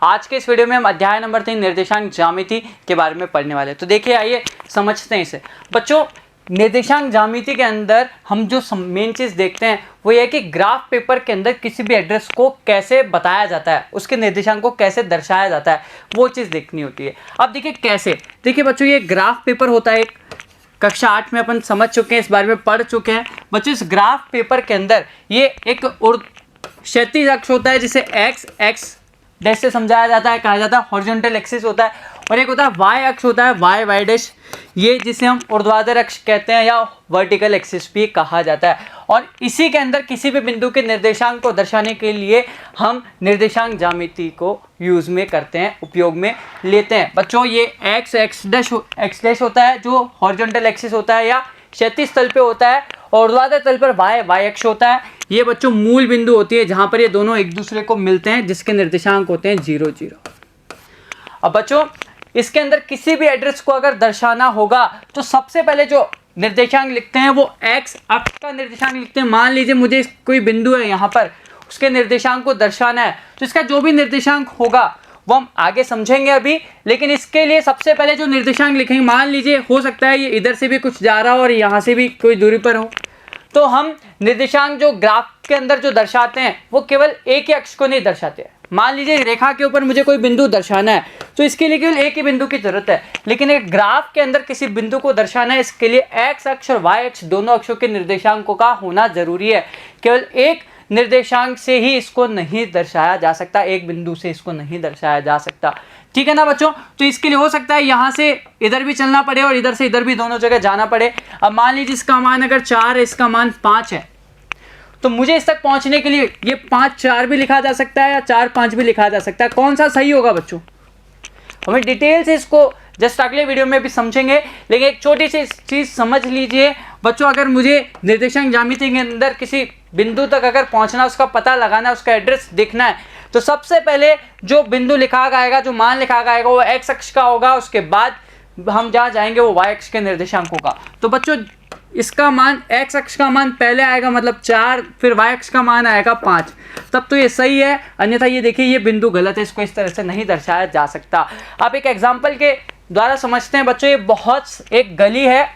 आज के इस वीडियो में हम अध्याय नंबर 3 निर्देशांक ज्यामिति के बारे में पढ़ने वाले हैं। तो देखिए आइए समझते हैं इसे। बच्चों, निर्देशांक ज्यामिति के अंदर हम जो मेन चीज़ देखते हैं वो ये है कि ग्राफ पेपर के अंदर किसी भी एड्रेस को कैसे बताया जाता है, उसके निर्देशांक को कैसे दर्शाया जाता है, वो चीज़ देखनी होती है। अब देखिए कैसे, देखिए बच्चों ये ग्राफ पेपर होता है, एक कक्षा 8 में अपन समझ चुके हैं, इस बारे में पढ़ चुके हैं। बच्चों इस ग्राफ पेपर के अंदर ये एक क्षैतिज अक्ष होता है जिसे एक्स डैश से समझाया जाता है, कहा जाता है हॉरिजॉन्टल एक्सिस होता है, और एक होता है वाई अक्ष होता है वाई डैश, ये जिसे हम ऊर्ध्वाधर अक्ष कहते हैं या वर्टिकल एक्सिस भी कहा जाता है। और इसी के अंदर किसी भी बिंदु के निर्देशांक को दर्शाने के लिए हम निर्देशांक ज्यामिति को यूज़ में करते हैं, उपयोग में लेते हैं। बच्चों ये एक्स डैश होता है जो हॉरिजॉन्टल एक्सिस होता है या क्षैतिज तल पे होता है, और ऊर्ध्वाधर तल पर वाई अक्ष होता है। ये बच्चों मूल बिंदु होती है जहां पर ये दोनों एक दूसरे को मिलते हैं, जिसके निर्देशांक होते हैं 0 0। अब बच्चों इसके अंदर किसी भी एड्रेस को अगर दर्शाना होगा तो सबसे पहले जो निर्देशांक लिखते हैं वो एक्स अक्ष का निर्देशांक लिखते हैं। मान लीजिए मुझे कोई बिंदु है यहाँ पर, उसके निर्देशांक को दर्शाना है, तो इसका जो भी निर्देशांक होगा वो हम आगे समझेंगे अभी, लेकिन इसके लिए सबसे पहले जो निर्देशांक लिखेंगे, मान लीजिए हो सकता है ये इधर से भी कुछ जा रहा हो और यहाँ से भी कोई दूरी पर हो, तो हम निर्देशांक जो ग्राफ के अंदर जो दर्शाते हैं वो केवल एक ही अक्ष को नहीं दर्शाते हैं। मान लीजिए रेखा के ऊपर मुझे कोई बिंदु दर्शाना है तो इसके लिए केवल एक ही बिंदु की जरूरत है, लेकिन एक ग्राफ के अंदर किसी बिंदु को दर्शाना है, इसके लिए एक्स अक्ष और वाई अक्ष दोनों अक्षों के निर्देशांकों का होना जरूरी है। केवल एक निर्देशांक से ही इसको नहीं दर्शाया जा सकता, एक बिंदु से इसको नहीं दर्शाया जा सकता, ठीक है ना बच्चों। तो इसके लिए हो सकता है यहाँ से इधर भी चलना पड़े और इधर से इधर भी, दोनों जगह जाना पड़े। अब मान लीजिए इसका मान अगर 4 है, इसका मान 5 है, तो मुझे इस तक पहुंचने के लिए ये 5 4 भी लिखा जा सकता है या 4 5 भी लिखा जा सकता है। कौन सा सही होगा बच्चों, हमें डिटेल से इसको जस्ट अगले वीडियो में भी समझेंगे, लेकिन एक छोटी सी चीज़ समझ लीजिए बच्चों। अगर मुझे निर्देशांक ज्यामिति के अंदर किसी बिंदु तक अगर पहुंचना, उसका पता लगाना है, उसका एड्रेस देखना है, तो सबसे पहले जो बिंदु लिखा गया, जो मान लिखा गया वो एक्स अक्ष का होगा, उसके बाद हम जहाँ जाएंगे वो वाई अक्ष के निर्देशांक होगा। तो बच्चों इसका मान एक्स अक्ष का मान पहले आएगा, मतलब 4, फिर वाई अक्ष का मान आएगा 5, तब तो ये सही है, अन्यथा ये देखिए ये बिंदु गलत है, इसको इस तरह से नहीं दर्शाया जा सकता। आप एक एग्जाम्पल के द्वारा समझते हैं बच्चों। ये एक गली है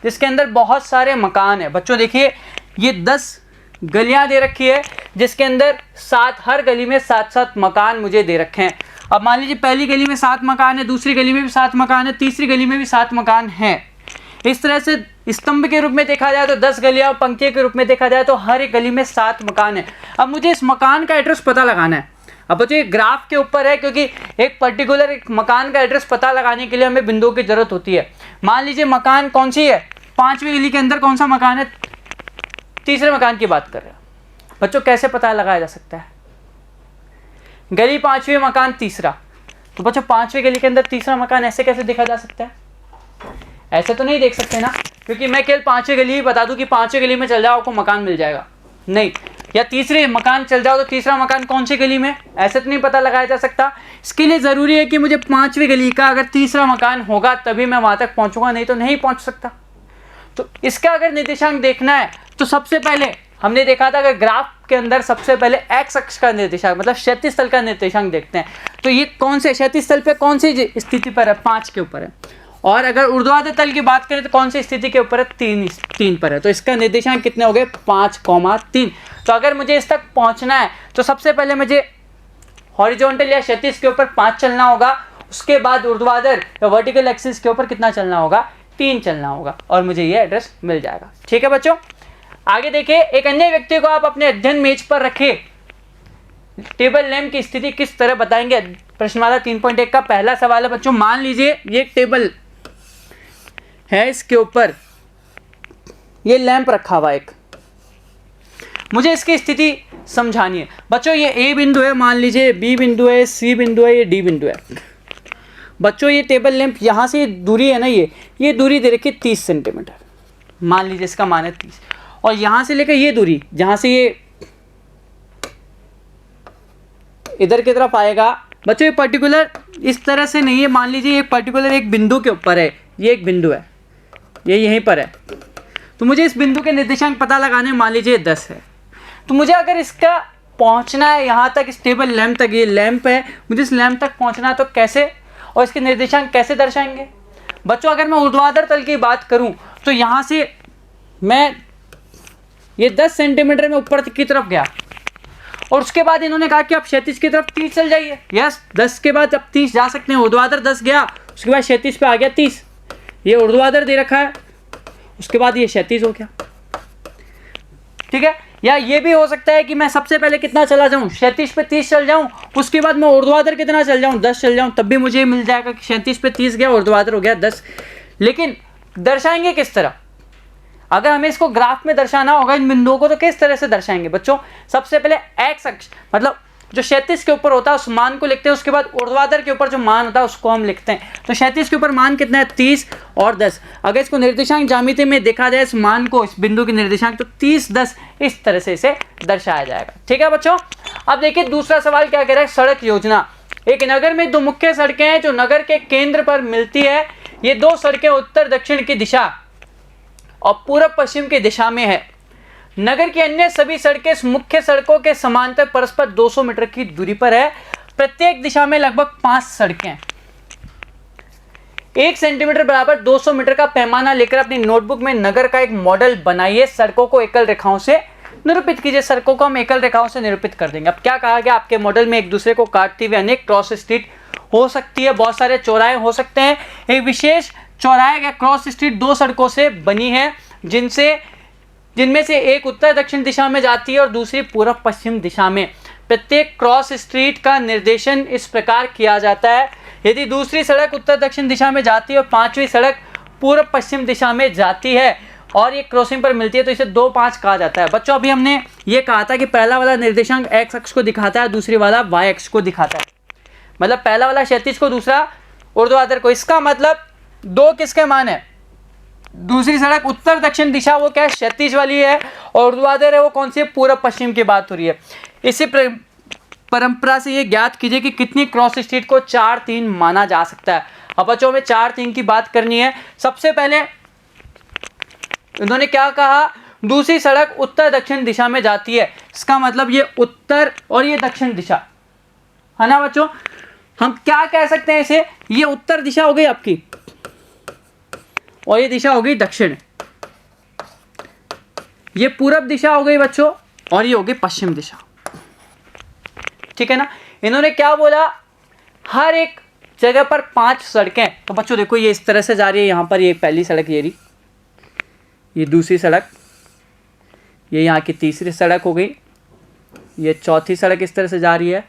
जिसके अंदर बहुत सारे मकान है। बच्चों देखिए ये 10 गलियां दे रखी है जिसके अंदर हर गली में 7-7 मकान मुझे दे रखे हैं। अब मान लीजिए पहली गली में 7 मकान है, दूसरी गली में भी 7 मकान है, तीसरी गली में भी 7 मकान हैं। इस तरह से स्तंभ के रूप में देखा जाए तो 10 गलियां, और पंक्ति के रूप में देखा जाए तो हर एक गली में 7 मकान है। अब मुझे इस मकान का एड्रेस पता लगाना है। अब बच्चों ये ग्राफ के ऊपर है, क्योंकि एक पर्टिकुलर एक मकान का एड्रेस पता लगाने के लिए हमें बिंदुओं की जरूरत होती है। मान लीजिए मकान कौन सी है, 5वीं गली के अंदर कौन सा मकान है, तीसरे मकान की बात कर रहे हैं बच्चों। कैसे पता लगाया जा सकता है, गली 5वीं, मकान तीसरा, तो बच्चों 5वीं गली के अंदर तीसरा मकान ऐसे कैसे देखा जा सकता है, ऐसे तो नहीं देख सकते ना, क्योंकि मैं केवल 5वीं गली ही बता दूं कि 5वीं गली में चल जाओ आपको मकान मिल जाएगा, नहीं। या तीसरे मकान चल जाओ तो तीसरा मकान कौन सी गली में, ऐसे तो नहीं पता लगाया जा सकता। इसके लिए ज़रूरी है कि मुझे 5वीं गली का अगर तीसरा मकान होगा तभी मैं वहाँ तक पहुँचूंगा, नहीं तो नहीं पहुँच सकता। तो इसका अगर निर्देशांक देखना है तो सबसे पहले हमने देखा था, अगर ग्राफ के अंदर सबसे पहले एक्स अक्ष का निर्देशांक मतलब क्षैतिज तल का निर्देशांक देखते हैं, तो ये कौन से क्षैतिज तल पे कौन सी स्थिति पर है, 5 के ऊपर है। और अगर ऊर्ध्वाधर तल की बात करें तो कौन सी स्थिति के ऊपर है, 3 पर है। तो इसका निर्देशांक कितने हो गए, 5,3। तो अगर मुझे इस तक पहुंचना है तो सबसे पहले मुझे हॉरिजॉन्टल या क्षैतिज के ऊपर 5 चलना होगा, उसके बाद ऊर्ध्वाधर या वर्टिकल एक्सिस के ऊपर कितना चलना होगा, 3 चलना होगा, और मुझे ये एड्रेस मिल जाएगा। ठीक है बच्चों, आगे देखिए। एक अन्य व्यक्ति को आप अपने अध्ययन मेज पर रखे टेबल लैंप की स्थिति किस तरह बताएंगे। प्रश्नमाला 3.1 का पहला सवाल है बच्चों। मान लीजिए ये एक टेबल है, इसके ऊपर ये लैंप रखा हुआ एक, मुझे इसकी स्थिति समझानी है। बच्चों ये ए बिंदु है, मान लीजिए बी बिंदु है, सी बिंदु है, ये डी बिंदु है। बच्चों ये टेबल लैंप यहाँ से दूरी है ना, ये दूरी दे रखी है 30 सेंटीमीटर, मान लीजिए इसका मान है 30, और यहाँ से लेकर ये दूरी जहाँ से ये इधर की तरफ आएगा बच्चों, ये पर्टिकुलर इस तरह से नहीं है, मान लीजिए एक पर्टिकुलर एक बिंदु के ऊपर है, ये एक बिंदु है, ये यहीं पर है, तो मुझे इस बिंदु के निर्देशांक पता लगाने, मान लीजिए 10 है। तो मुझे अगर इसका पहुंचना है यहाँ तक, इस टेबल लैंप तक, ये लैंप है, मुझे इस लैंप तक पहुंचना है, तो कैसे, और इसके निर्देशांक कैसे दर्शाएंगे बच्चों? अगर मैं ऊर्ध्वाधर तल की बात करूं तो यहाँ से मैं ये 10 सेंटीमीटर में ऊपर की तरफ गया, और उसके बाद इन्होंने कहा कि आप क्षैतिज की तरफ 30 चल जाइए। यस, 10 के बाद अब 30 जा सकते हैं। ऊर्ध्वाधर 10 गया, उसके बाद क्षैतिज पे आ गया 30। ये ऊर्ध्वाधर दे रखा है, उसके बाद ये क्षैतिज हो गया। ठीक है, या ये भी हो सकता है कि मैं सबसे पहले कितना चला जाऊं, क्षैतिज पे 30 चल जाऊं, उसके बाद मैं ऊर्ध्वाधर कितना चल जाऊं, 10 चल जाऊं, तब भी मुझे मिल जाएगा कि क्षैतिज पे 30 गया, ऊर्ध्वाधर हो गया 10। लेकिन दर्शाएंगे किस तरह? अगर हमें इसको ग्राफ में दर्शाना होगा इन बिंदुओं को, तो किस तरह से दर्शाएंगे बच्चों? सबसे पहले एक्स अक्ष, मतलब जो क्षैतिज के ऊपर होता है उस मान को लिखते हैं, उसके बाद ऊर्ध्वाधर के ऊपर जो मान होता है उसको हम लिखते हैं। तो क्षैतिज के ऊपर मान कितना है, 30 और 10। अगर इसको निर्देशांक ज्यामिति में देखा जाए इस मान को, इस बिंदु के निर्देशांक, तो 30 10 इस तरह से इसे दर्शाया जाएगा। ठीक है बच्चों, अब देखिए दूसरा सवाल क्या कह रहा है, सड़क योजना। एक नगर में 2 मुख्य सड़कें हैं जो नगर के केंद्र पर मिलती है। ये 2 सड़कें उत्तर दक्षिण की दिशा और पूर्व पश्चिम की दिशा में है। नगर की अन्य सभी सड़कें इस मुख्य सड़कों के समांतर परस्पर 200 मीटर की दूरी पर है। प्रत्येक दिशा में लगभग 5 सड़कें। 1 सेंटीमीटर बराबर 200 मीटर का पैमाना लेकर अपनी नोटबुक में नगर का एक मॉडल बनाइए। सड़कों को एकल रेखाओं से निरूपित कीजिए। सड़कों को हम एकल रेखाओं से निरूपित कर देंगे। अब क्या कहा गया, आपके मॉडल में एक दूसरे को काटती हुई अनेक क्रॉस स्ट्रीट हो सकती है, बहुत सारे चौराहे हो सकते हैं। एक विशेष चौराहे या क्रॉस स्ट्रीट 2 सड़कों से बनी है, जिनमें से एक उत्तर दक्षिण दिशा में जाती है और दूसरी पूर्व पश्चिम दिशा में। प्रत्येक क्रॉस स्ट्रीट का निर्देशन इस प्रकार किया जाता है। यदि दूसरी सड़क उत्तर दक्षिण दिशा में जाती है और 5वीं सड़क पूर्व पश्चिम दिशा में जाती है और ये क्रॉसिंग पर मिलती है, तो इसे 2 5 कहा जाता है। बच्चों अभी हमने ये कहा था कि पहला वाला निर्देशांक एक्स अक्ष को दिखाता है, दूसरी वाला वाई अक्ष को दिखाता है। मतलब पहला वाला क्षैतिज को, दूसरा ऊर्ध्वाधर को। इसका मतलब 2 किसके मान है, दूसरी सड़क उत्तर दक्षिण दिशा वो क्या क्षैतिज वाली है, और ऊर्ध्वाधर है वो कौन सी है, पूर्व पश्चिम की बात हो रही है। इसी परंपरा से ये ज्ञात कीजिए कि कितनी क्रॉस स्ट्रीट को 4 3 माना जा सकता है। अब बच्चों में 4 3 की बात करनी है। सबसे पहले इन्होंने क्या कहा, दूसरी सड़क उत्तर दक्षिण दिशा में जाती है। इसका मतलब ये उत्तर और ये दक्षिण दिशा है ना बच्चों। हम क्या कह सकते हैं इसे, ये उत्तर दिशा हो गई आपकी और ये दिशा हो गई दक्षिण। ये पूरब दिशा हो गई बच्चों और ये हो गई पश्चिम दिशा। ठीक है ना। इन्होंने क्या बोला, हर एक जगह पर 5 सड़कें। तो बच्चों देखो ये इस तरह से जा रही है, यहाँ पर ये पहली सड़क ये रही, ये दूसरी सड़क, ये यहाँ की तीसरी सड़क हो गई, ये चौथी सड़क इस तरह से जा रही है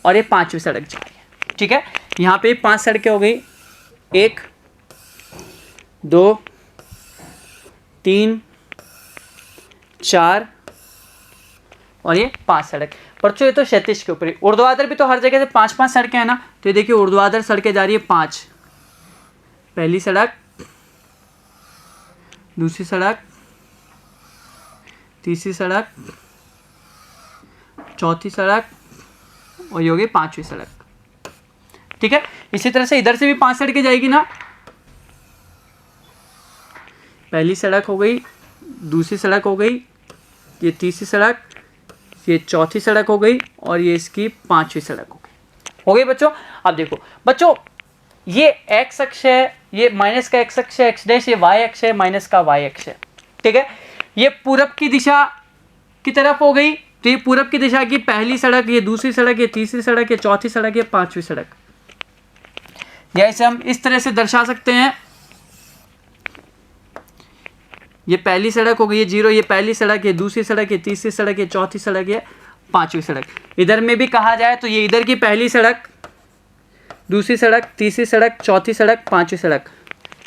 और ये 5वीं सड़क जा रही है। ठीक है, यहाँ पे 5 सड़कें हो गई, 1 2 3 4 और ये 5 सड़क। बच्चों ये तो क्षैतिज के ऊपर ही, ऊर्ध्वाधर भी तो हर जगह से 5 5 सड़कें हैं ना। तो ये देखिए ऊर्ध्वाधर सड़कें जा रही है 5, पहली सड़क, दूसरी सड़क, तीसरी सड़क, चौथी सड़क और ये होगी 5वीं सड़क। ठीक है, इसी तरह से इधर से भी 5 सड़कें जाएगी ना। पहली सड़क हो गई, दूसरी सड़क हो गई, ये तीसरी सड़क, ये चौथी सड़क हो गई और ये इसकी 5वीं सड़क हो गई बच्चों। अब देखो बच्चों, ये एक्स अक्ष है, ये माइनस का एक्स अक्ष है, एक्स डैश, ये वाई अक्ष है, माइनस का वाई अक्ष है। ठीक है, ये पूरब की दिशा की तरफ हो गई। तो ये पूरब की दिशा की पहली सड़क, ये दूसरी सड़क, ये तीसरी सड़क, ये चौथी सड़क, ये 5वीं सड़क। या इसे हम इस तरह से दर्शा सकते हैं, ये पहली सड़क हो गई, ये 0, ये पहली सड़क, ये दूसरी सड़क, ये तीसरी सड़क, ये चौथी सड़क, ये 5वीं सड़क। इधर में भी कहा जाए तो ये इधर की पहली सड़क, दूसरी सड़क, तीसरी सड़क, चौथी सड़क, 5वीं सड़क।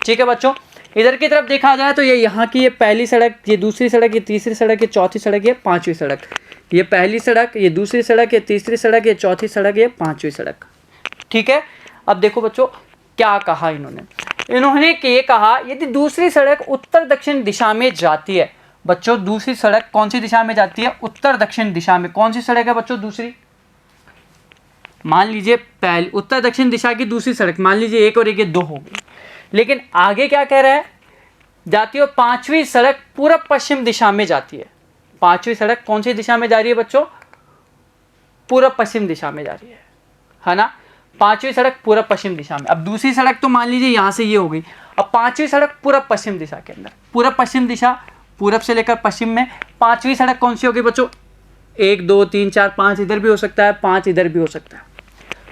ठीक है बच्चों, इधर की तरफ देखा जाए तो ये यहाँ की ये पहली सड़क, ये दूसरी सड़क, ये तीसरी सड़क, ये चौथी सड़क, ये 5वीं सड़क। ये पहली सड़क, ये दूसरी सड़क, ये तीसरी सड़क, ये चौथी सड़क, ये 5वीं सड़क। ठीक है, अब देखो बच्चों क्या कहा इन्होंने ये कहा यदि दूसरी सड़क उत्तर दक्षिण दिशा में जाती है। बच्चों दूसरी सड़क कौन सी दिशा में जाती है, उत्तर दक्षिण दिशा में। कौन सी सड़क है बच्चों दूसरी, मान लीजिए पहली उत्तर दक्षिण दिशा की दूसरी सड़क, मान लीजिए 1 और 1 ये 2 हो गई। लेकिन आगे क्या कह रहा है, जाती है 5वीं सड़क पूर्व पश्चिम दिशा में जाती है। 5वीं सड़क कौन सी दिशा में जा रही है बच्चों, पूर्व पश्चिम दिशा में जा रही है ना। पांचवी सड़क पूर्व पश्चिम दिशा में। अब दूसरी सड़क तो मान लीजिए यहाँ से ये हो गई। अब पांचवी सड़क पूर्व पश्चिम दिशा के अंदर, पूर्व पश्चिम दिशा, पूरब से लेकर पश्चिम में पांचवी सड़क कौन सी होगी बच्चों? 1 2 3 4 5 इधर भी हो सकता है, 5 इधर भी हो सकता है,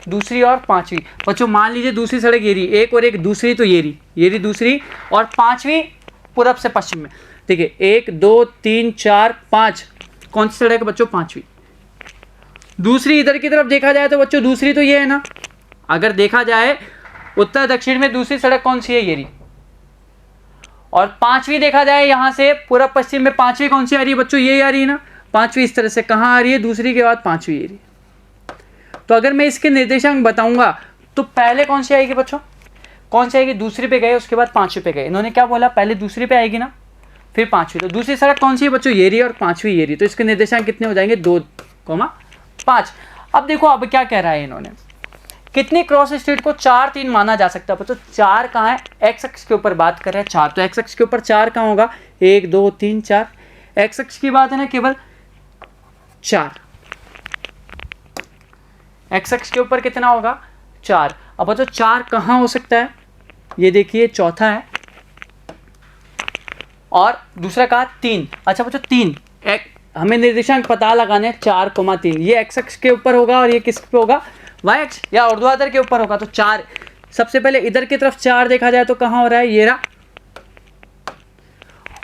दूसरी और पांचवी। बच्चों मान लीजिए दूसरी सड़क ये रही, एक और एक दूसरी, तो ये रही दूसरी, और पांचवी पूरब से पश्चिम में। देखिए 1 2 3 4 5, कौन सी सड़क है बच्चों? पांचवी। दूसरी इधर की तरफ देखा जाए तो बच्चों दूसरी तो ये है ना। अगर देखा जाए उत्तर दक्षिण में दूसरी सड़क कौन सी है? ये रही। और पांचवी देखा जाए यहाँ से पूर्व पश्चिम में, पांचवी कौन सी आ रही है बच्चों? ये आ रही है ना। पांचवी इस तरह से कहाँ आ रही है? दूसरी के बाद पांचवी ये रही। तो अगर मैं इसके निर्देशांक बताऊंगा तो पहले कौन सी आएगी बच्चों? कौन सी आएगी? दूसरी पे गए, उसके बाद पांचवी पे गए। इन्होंने क्या बोला? पहले दूसरी पे आएगी ना, फिर पांचवी। तो दूसरी सड़क कौन सी है बच्चों? ये रही, और पांचवी ये रही। तो इसके निर्देशांक कितने हो जाएंगे? 2, 5। अब देखो अब क्या कह रहा है इन्होंने, कितनी क्रॉस स्ट्रीट को 4 3 माना जा सकता है बच्चों? 4 कहाँ है? एक्स अक्ष के ऊपर बात कर रहे हैं 4, तो एक्स अक्ष के ऊपर 4 कहाँ होगा? 1 2 3 4। एक्स अक्ष की बात है ना केवल 4, एक्स अक्ष के ऊपर कितना होगा? 4। अब बच्चों 4 कहाँ हो सकता है? ये देखिए चौथा है, और दूसरा कहा 3। अच्छा बच्चों 3, हमें निर्देशांक पता लगाने हैं 4,3। ये एक्स अक्ष के ऊपर होगा और ये किस पे होगा? वाई अक्ष या ऊर्ध्वाधर के ऊपर होगा। तो 4, सबसे पहले इधर की तरफ 4 देखा जाए तो कहाँ हो रहा है? ये रहा।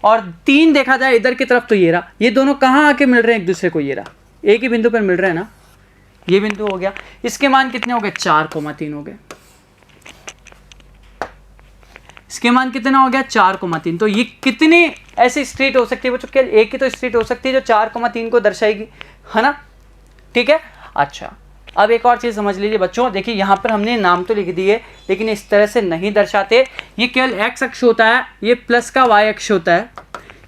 और 3 देखा जाए इधर की तरफ तो ये रहा। ये दोनों कहाँ आके मिल रहे हैं एक दूसरे को? ये रहा, एक ही बिंदु पर मिल रहे हैं ना। ये बिंदु हो गया। इसके मान कितने हो गए? 4,3 हो गए। इसके मान कितना हो गया? 4,3। तो ये कितनी ऐसी स्ट्रीट हो सकती है बच्चों? केवल एक ही तो स्ट्रीट हो सकती है जो 4,3 को दर्शाएगी, है ना। ठीक है। अच्छा अब एक और चीज़ समझ लीजिए बच्चों, देखिए यहाँ पर हमने नाम तो लिख दिए लेकिन इस तरह से नहीं दर्शाते। ये केवल एक्स अक्ष होता है, ये प्लस का वाई अक्ष होता है,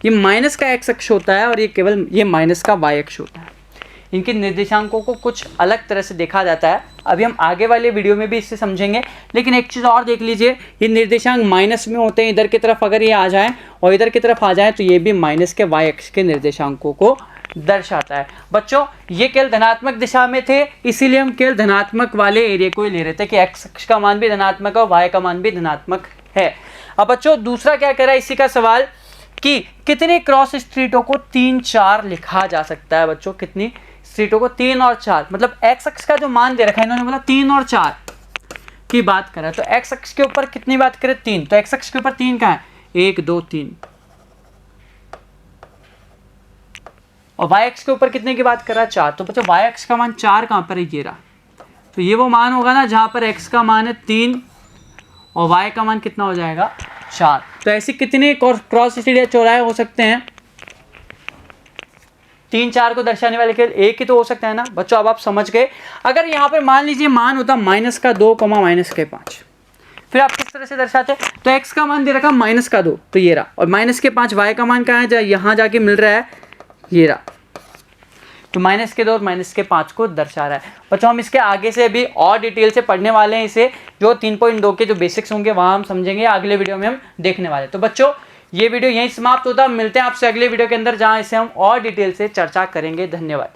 ये माइनस का एक्स अक्ष होता है, और ये केवल ये माइनस का वाई अक्ष होता है। इनके निर्देशांकों को कुछ अलग तरह से देखा जाता है। अभी हम आगे वाले वीडियो में भी इससे समझेंगे। लेकिन एक चीज़ और देख लीजिए, ये निर्देशांक माइनस में होते हैं। इधर की तरफ अगर ये आ जाएं और इधर की तरफ आ जाएं तो ये भी माइनस के वाई अक्ष के निर्देशांकों को दर्शाता है। बच्चों ये केवल धनात्मक दिशा में थे, इसीलिए हम केवल धनात्मक वाले एरिया को ही ले रहे थे कि एक्स अक्ष का मान भी धनात्मक है और वाई का मान भी धनात्मक है। अब बच्चों दूसरा क्या कह रहा है इसी का सवाल, कि कितनी क्रॉस स्ट्रीटों को 3 4 लिखा जा सकता है बच्चों? कितनी स्ट्रीटों को 3 और 4, मतलब एक्स अक्ष का जो मान दे रखा है इन्होंने बोला 3 और 4 की बात करें तो एक्स अक्ष के ऊपर कितनी बात करें? 3। तो एक्स अक्ष के ऊपर 3 कहाँ है? 1 2 3। और वाई अक्ष के ऊपर कितने की बात कर रहा है? 4। तो बच्चों वाई अक्ष का मान 4 कहाँ पर है? ये रहा। तो ये वो मान होगा ना जहाँ पर एक्स का मान है 3 और वाई का मान कितना हो जाएगा? 4। तो ऐसी कितने क्रॉस स्ट्रीट या चौराहे हो सकते हैं? 3 4 को दर्शाने वाले केवल एक ही तो हो सकता है ना बच्चों। अब आप समझ गए। अगर यहाँ पर मान लीजिए मान होता -2, -5, फिर आप किस तरह से दर्शाते? तो x का मान दे रखा -2, तो ये रहा, और -5 y का मान कहाँ है? यहाँ जाके मिल रहा है, ये रहा। तो -2 और -5 को दर्शा रहा है। बच्चों हम इसके आगे से भी और डिटेल से पढ़ने वाले हैं इसे, जो 3.2 के जो बेसिक्स होंगे वहाँ हम समझेंगे, अगले वीडियो में हम देखने वाले हैं। तो बच्चों ये वीडियो यहीं समाप्त होता है। मिलते हैं आपसे अगले वीडियो के अंदर जहाँ इसे हम और डिटेल से चर्चा करेंगे। धन्यवाद।